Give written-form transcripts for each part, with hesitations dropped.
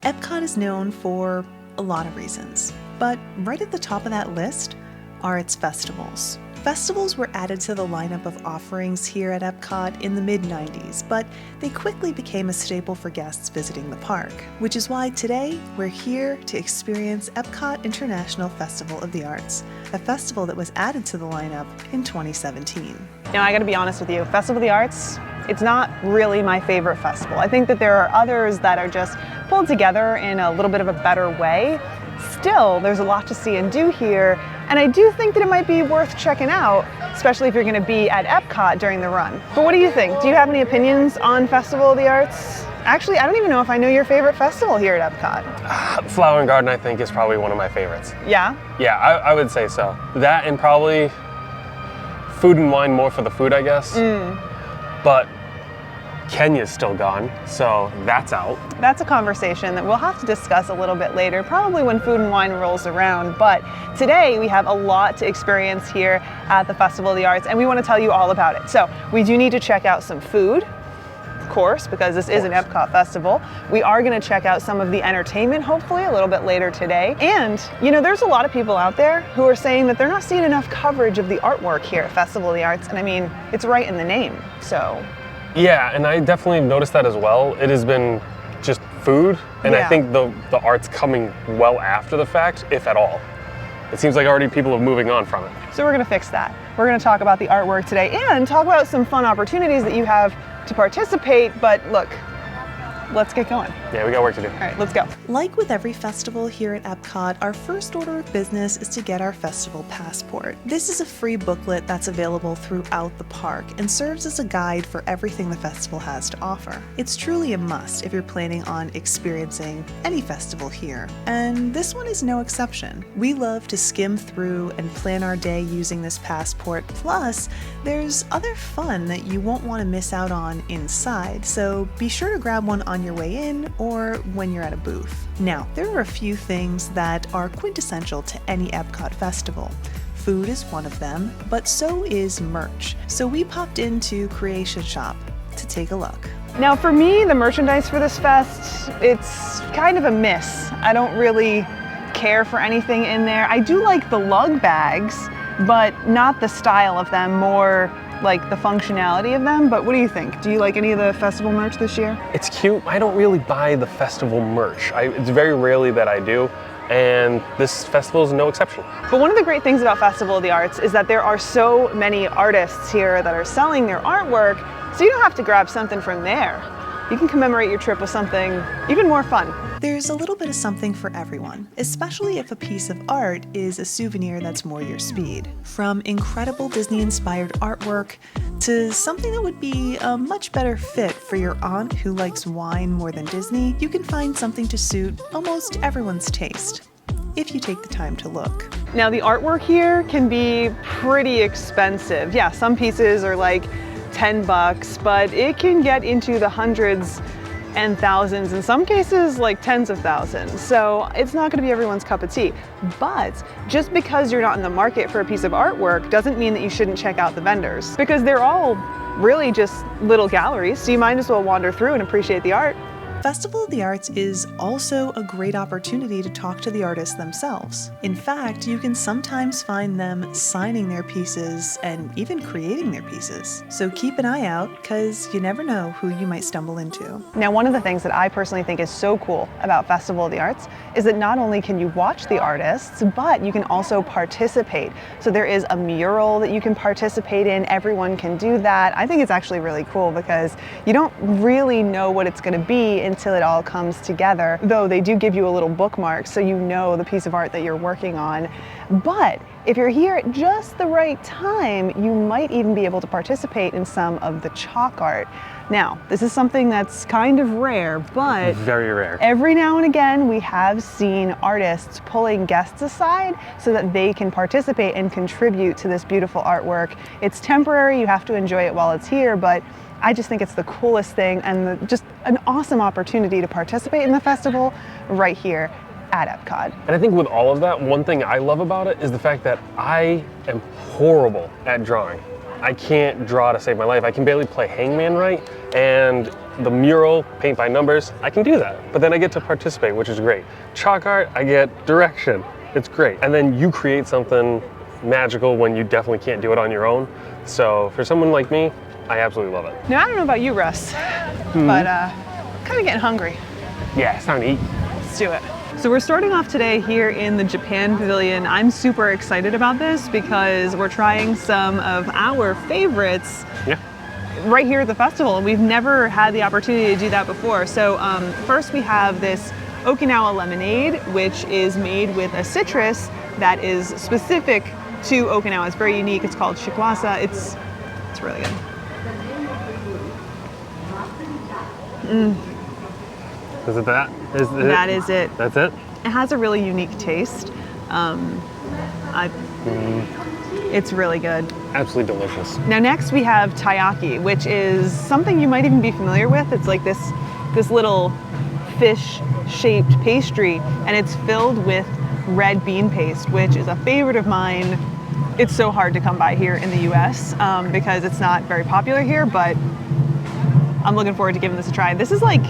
EPCOT is known for a lot of reasons, but right at the top of that list are its festivals. Festivals were added to the lineup of offerings here at EPCOT in the mid-90s, but they quickly became a staple for guests visiting the park, which is why today we're here to experience EPCOT International Festival of the Arts, a festival that was added to the lineup in 2017. Now, I gotta be honest with you, Festival of the Arts, it's not really my favorite festival. I think that there are others that are just pulled together in a little bit of a better way. Still, there's a lot to see and do here, and I do think that it might be worth checking out, especially if you're going to be at EPCOT during the run. But what do you think? Do you have any opinions on Festival of the Arts? Actually, I don't even know if I know your favorite festival here at EPCOT. Flower and Garden, I think, is probably one of my favorites. Yeah? Yeah, I would say so. That and probably Food and Wine, more for the food, I guess. But Kenya's still gone, so that's out. That's a conversation that we'll have to discuss a little bit later, probably when Food and Wine rolls around. But today we have a lot to experience here at the Festival of the Arts, and we want to tell you all about it. So we do need to check out some food, of course, because this is an EPCOT festival. We are going to check out some of the entertainment, hopefully, a little bit later today. And, you know, there's a lot of people out there who are saying that they're not seeing enough coverage of the artwork here at Festival of the Arts, and I mean, it's right in the name, so. Yeah, and I definitely noticed that as well. It has been just food, and I think the art's coming well after the fact, if at all. It seems like already people are moving on from it. So we're gonna fix that. We're gonna talk about the artwork today and talk about some fun opportunities that you have to participate, but look, let's get going. Yeah, we got work to do. All right, let's go. Like with every festival here at EPCOT, our first order of business is to get our festival passport. This is a free booklet that's available throughout the park and serves as a guide for everything the festival has to offer. It's truly a must if you're planning on experiencing any festival here, and this one is no exception. We love to skim through and plan our day using this passport, plus there's other fun that you won't want to miss out on inside, so be sure to grab one on your way in or when you're at a booth. Now, there are a few things that are quintessential to any EPCOT festival. Food is one of them, but so is merch. So we popped into Creation Shop to take a look. Now for me, the merchandise for this fest, it's kind of a miss. I don't really care for anything in there. I do like the lug bags, but not the style of them, more like the functionality of them. But what do you think? Do you like any of the festival merch this year? It's cute. I don't really buy the festival merch. It's very rarely that I do, and this festival is no exception. But one of the great things about Festival of the Arts is that there are so many artists here that are selling their artwork, so you don't have to grab something from there. You can commemorate your trip with something even more fun. There's a little bit of something for everyone, especially if a piece of art is a souvenir that's more your speed. From incredible Disney-inspired artwork to something that would be a much better fit for your aunt who likes wine more than Disney, you can find something to suit almost everyone's taste, if you take the time to look. Now the artwork here can be pretty expensive. Yeah, some pieces are like $10, but it can get into the hundreds and thousands, in some cases like tens of thousands. So it's not gonna be everyone's cup of tea. But just because you're not in the market for a piece of artwork doesn't mean that you shouldn't check out the vendors, because they're all really just little galleries, so you might as well wander through and appreciate the art. Festival of the Arts is also a great opportunity to talk to the artists themselves. In fact, you can sometimes find them signing their pieces and even creating their pieces. So keep an eye out, because you never know who you might stumble into. Now, one of the things that I personally think is so cool about Festival of the Arts is that not only can you watch the artists, but you can also participate. So there is a mural that you can participate in. Everyone can do that. I think it's actually really cool because you don't really know what it's going to be until it all comes together, though they do give you a little bookmark so you know the piece of art that you're working on. But if you're here at just the right time, you might even be able to participate in some of the chalk art. Now, this is something that's kind of rare, but very rare. Every now and again, we have seen artists pulling guests aside so that they can participate and contribute to this beautiful artwork. It's temporary, you have to enjoy it while it's here, but I just think it's the coolest thing and just an awesome opportunity to participate in the festival right here at EPCOT. And I think with all of that, one thing I love about it is the fact that I am horrible at drawing. I can't draw to save my life. I can barely play hangman right, and the mural, paint by numbers, I can do that. But then I get to participate, which is great. Chalk art, I get direction. It's great. And then you create something magical when you definitely can't do it on your own. So for someone like me, I absolutely love it. Now, I don't know about you, Russ, but kind of getting hungry. Yeah, it's time to eat. Let's do it. So we're starting off today here in the Japan Pavilion. I'm super excited about this because we're trying some of our favorites right here at the festival, and we've never had the opportunity to do that before. So first we have this Okinawa lemonade, which is made with a citrus that is specific to Okinawa. It's very unique. It's called shikwasa. It's really good. Is it that? That is it. That's it? It has a really unique taste. It's really good. Absolutely delicious. Now next we have taiyaki, which is something you might even be familiar with. It's like this little fish-shaped pastry, and it's filled with red bean paste, which is a favorite of mine. It's so hard to come by here in the US because it's not very popular here, but I'm looking forward to giving this a try. This is like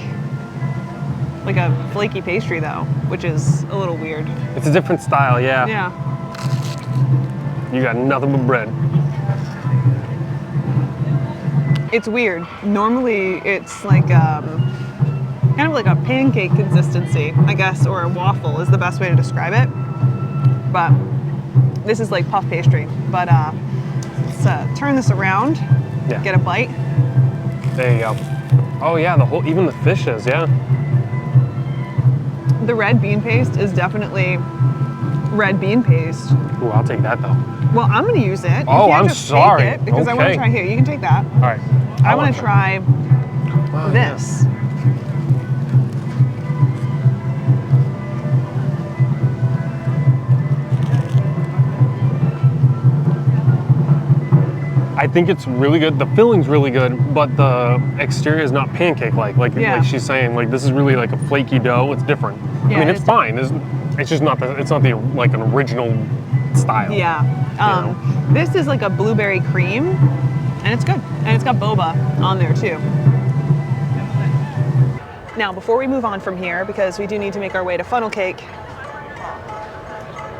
a flaky pastry though, which is a little weird. It's a different style, yeah. Yeah. You got nothing but bread. It's weird. Normally it's like kind of like a pancake consistency, I guess, or a waffle is the best way to describe it. But this is like puff pastry. But let's turn this around, get a bite. There you go. Oh yeah, even the fishes, yeah. The red bean paste is definitely red bean paste. Ooh, I'll take that though. Well, I'm going to use it. Oh, I'm sorry. Take it because I want to try here. You can take that. All right. I want to try this. Yeah. I think it's really good. The filling's really good, but the exterior is not pancake-like. Like she's saying, like this is really like a flaky dough. It's different. Yeah, I mean, it's fine. It's just not the. It's not the like an original style. Yeah. This is like a blueberry cream, and it's good. And it's got boba on there too. Now, before we move on from here, because we do need to make our way to funnel cake.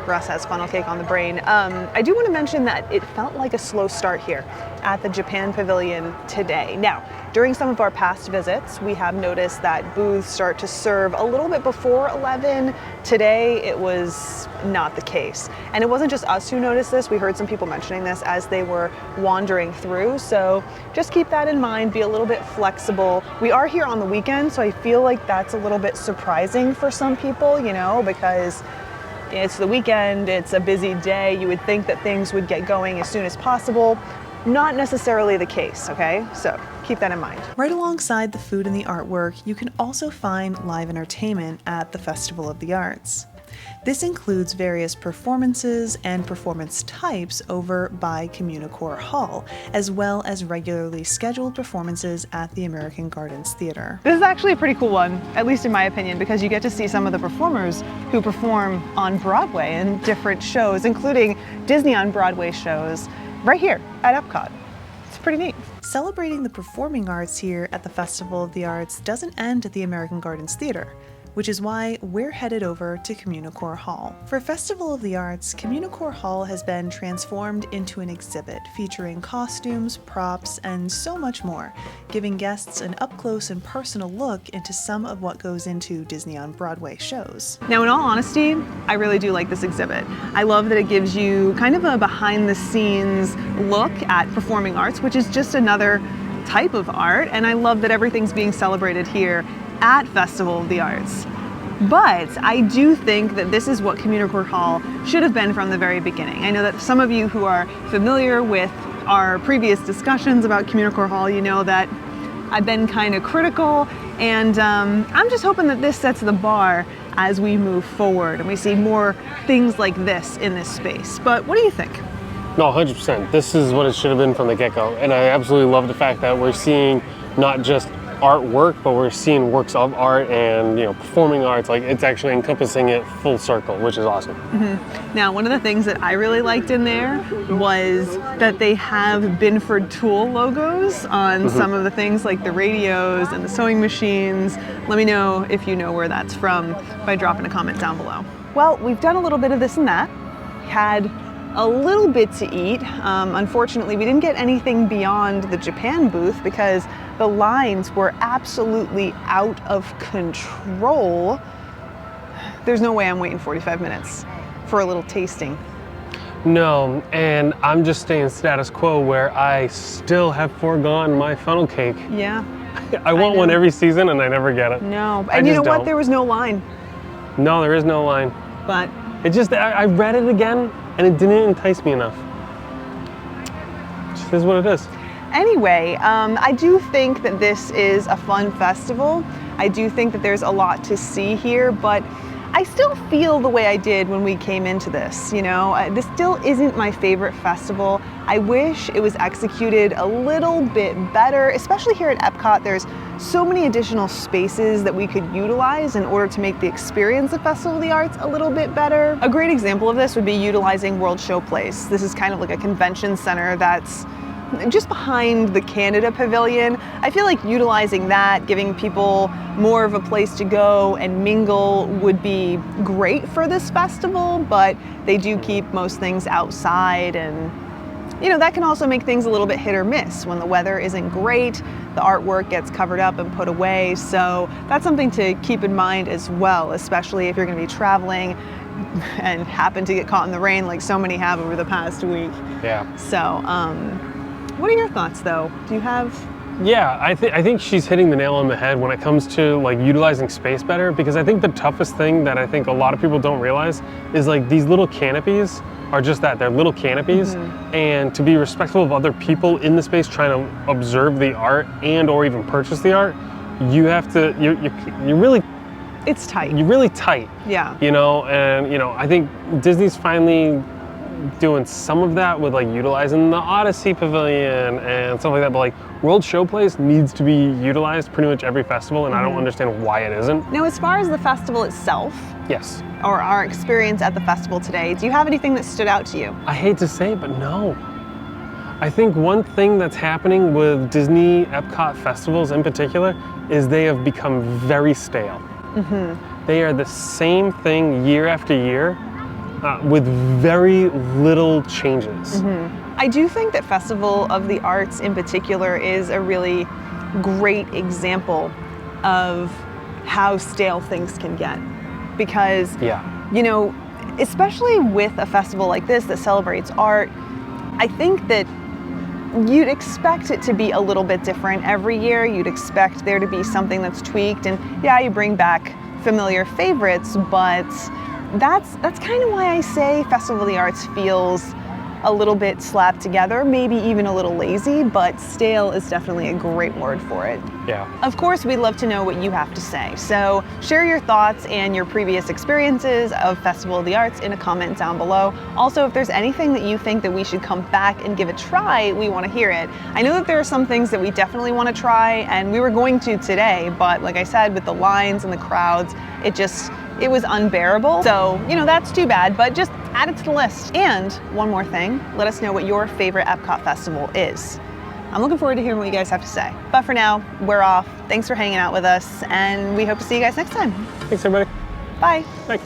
Russ has funnel cake on the brain. I do want to mention that it felt like a slow start here at the Japan Pavilion today. Now, during some of our past visits, we have noticed that booths start to serve a little bit before 11. Today, it was not the case. And it wasn't just us who noticed this. We heard some people mentioning this as they were wandering through. So just keep that in mind, be a little bit flexible. We are here on the weekend, so I feel like that's a little bit surprising for some people, you know, because it's the weekend, it's a busy day. You would think that things would get going as soon as possible. Not necessarily the case, okay? So keep that in mind. Right alongside the food and the artwork, you can also find live entertainment at the Festival of the Arts. This includes various performances and performance types over by Communicore Hall, as well as regularly scheduled performances at the American Gardens Theater. This is actually a pretty cool one, at least in my opinion, because you get to see some of the performers who perform on Broadway in different shows, including Disney on Broadway shows, right here at EPCOT. It's pretty neat. Celebrating the performing arts here at the Festival of the Arts doesn't end at the American Gardens Theater, which is why we're headed over to Communicore Hall. For Festival of the Arts, Communicore Hall has been transformed into an exhibit featuring costumes, props, and so much more, giving guests an up-close and personal look into some of what goes into Disney on Broadway shows. Now, in all honesty, I really do like this exhibit. I love that it gives you kind of a behind-the-scenes look at performing arts, which is just another type of art, and I love that everything's being celebrated here at Festival of the Arts. But I do think that this is what Communicore Hall should have been from the very beginning. I know that some of you who are familiar with our previous discussions about Communicore Hall, you know that I've been kind of critical, and I'm just hoping that this sets the bar as we move forward and we see more things like this in this space. But what do you think? No, 100%. This is what it should have been from the get-go. And I absolutely love the fact that we're seeing not just artwork, but we're seeing works of art and, you know, performing arts. Like, it's actually encompassing it full circle, which is awesome. Now, one of the things that I really liked in there was that they have Binford Tool logos on some of the things, like the radios and the sewing machines. Let me know if you know where that's from by dropping a comment down below. Well, we've done a little bit of this and that. Had a little bit to eat. Unfortunately, we didn't get anything beyond the Japan booth because the lines were absolutely out of control. There's no way I'm waiting 45 minutes for a little tasting. No, and I'm just staying status quo where I still have foregone my funnel cake. Yeah. I want one every season and I never get it. No, and you know what? There was no line. No, there is no line. But it just, I read it again and it didn't entice me enough. It just is what it is. Anyway, I do think that this is a fun festival. I do think that there's a lot to see here, but I still feel the way I did when we came into this, you know? This still isn't my favorite festival. I wish it was executed a little bit better, especially here at EPCOT. There's so many additional spaces that we could utilize in order to make the experience of Festival of the Arts a little bit better. A great example of this would be utilizing World Showplace. This is kind of like a convention center that's just behind the Canada Pavilion. I feel like utilizing that, giving people more of a place to go and mingle would be great for this festival, but they do keep most things outside, and you know, that can also make things a little bit hit or miss. When the weather isn't great, the artwork gets covered up and put away, so that's something to keep in mind as well, especially if you're going to be traveling and happen to get caught in the rain like so many have over the past week. Yeah. So, what are your thoughts though? Do you have? Yeah, I think she's hitting the nail on the head when it comes to like utilizing space better, because I think the toughest thing that I think a lot of people don't realize is like these little canopies are just that, they're little canopies, and to be respectful of other people in the space trying to observe the art and or even purchase the art, you have to, you really, it's tight. You're really tight. Yeah. You know, and you know, I think Disney's finally doing some of that with like utilizing the Odyssey Pavilion and stuff like that, but like World Showplace needs to be utilized pretty much every festival, and I don't understand why it isn't. Now, as far as the festival itself, yes, or our experience at the festival today, do you have anything that stood out to you? I hate to say it, but no. I think one thing that's happening with Disney Epcot festivals in particular is they have become very stale. They are the same thing year after year, with very little changes. I do think that Festival of the Arts in particular is a really great example of how stale things can get. Because, you know, especially with a festival like this that celebrates art, I think that you'd expect it to be a little bit different every year. You'd expect there to be something that's tweaked, and yeah, you bring back familiar favorites, but that's kind of why I say Festival of the Arts feels a little bit slapped together, maybe even a little lazy, but stale is definitely a great word for it. Yeah. Of course, we'd love to know what you have to say. So share your thoughts and your previous experiences of Festival of the Arts in a comment down below. Also, if there's anything that you think that we should come back and give a try, we want to hear it. I know that there are some things that we definitely want to try, and we were going to today, but like I said, with the lines and the crowds, it was unbearable. So, you know, that's too bad, but just add it to the list. And one more thing, let us know what your favorite Epcot festival is. I'm looking forward to hearing what you guys have to say. But for now, we're off. Thanks for hanging out with us, and we hope to see you guys next time. Thanks, everybody. Bye. Bye.